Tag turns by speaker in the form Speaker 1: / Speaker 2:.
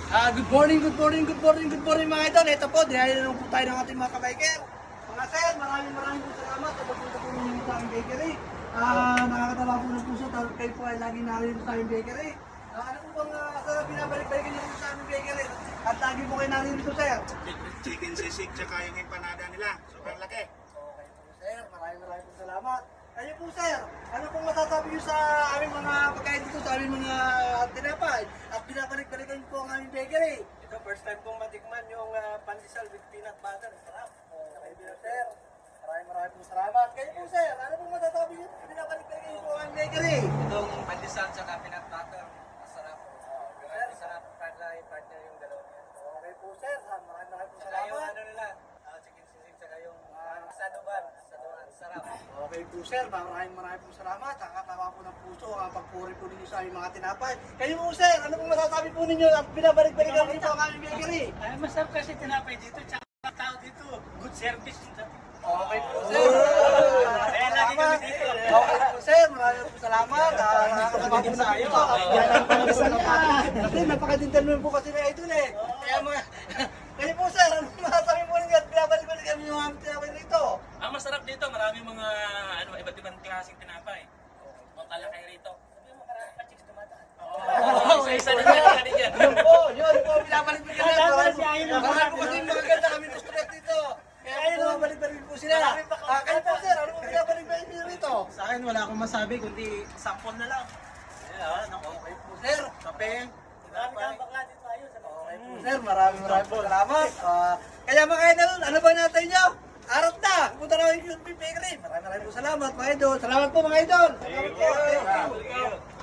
Speaker 1: Good morning mga idol. Ito po, dinali na po tayo ng ating mga kabiker. Mga sir, maraming po salamat sa pagpunta po ninyo sa aming bakery. Nakakatawa po ng puso, kayo po ay lagi narito sa aming bakery. Ano po bang binabalik-balikan niyo sa aming bakery? At lagi po kayo narito, sir.
Speaker 2: Chicken sisig tsaka yung empanada nila. Sobrang laki.
Speaker 1: Okay po sir, maraming po salamat. Kayo po sir, ano pong masasabi niyo sa aming mga pagkain dito, sa aming mga tinapay? At binabalik-balikan po ang aming bakery.
Speaker 3: Ito, first time kong matikman yung pandesal with peanut butter. Sarap.
Speaker 1: Okay po sir, maraming po salamat. Kayo po sir, ano pong masasabi niyo? Binabalik-balikan niyo po ang aming bakery.
Speaker 3: Itong pandesal sa peanut butter. Masarap. Masarap. Partner yung dalawa niya.
Speaker 1: Okay po sir, maraming po
Speaker 3: Saka yung
Speaker 1: salamat.
Speaker 3: ano nila, chicken sisig, saka yung saduban. Sarap.
Speaker 1: Okay po sir, maraming po salamat. Nakakatawa po ng puso ang pagpuri po ninyo sa aming mga tinapay. Kayo po sir, ano pong masasabi po ninyo at binabalik-balikan niyo po ang aming bakery?
Speaker 3: Ay, masarap kasi tinapay dito. Tsaka tao dito. Good service.
Speaker 1: Okay po sir.
Speaker 3: Eh, lagi kami dito.
Speaker 1: Okay po sir, maraming po salamat. Nakakatawa po ng puso. Kasi napaka-gentleman po kasi na idol eh. Kaya mga... Kayo po sir, ano pong masasabi po ninyo at binabalik-balikan niyo ang aming tinapay rito?
Speaker 4: Ang masarap dito, marami mga iba't ibang klaseng tinapay. O talakay rito.
Speaker 3: Sabi mo, marami pa chicks tumataan.
Speaker 4: Isa-isa na yan dyan.
Speaker 1: Yun po, binabalik-balikan natin. Marami po kasi magaganda kami gusto dito. Kaya po, binabalik-balikan po sila. Kayo po sir, ano po binabalik-balikan niyo rito?
Speaker 3: Sa akin, wala akong masabi, kundi sample na lang.
Speaker 1: Okay po sir.
Speaker 3: Kape. Marami kang bakla dito ayun.
Speaker 1: Okay po sir, maraming po salamat. Kaya mga idol, ano ba natin nyo? Arat na! Punta na kayo yung bakery. Maraming po salamat mga idol. Salamat po mga idol. Salamat po. Thank you.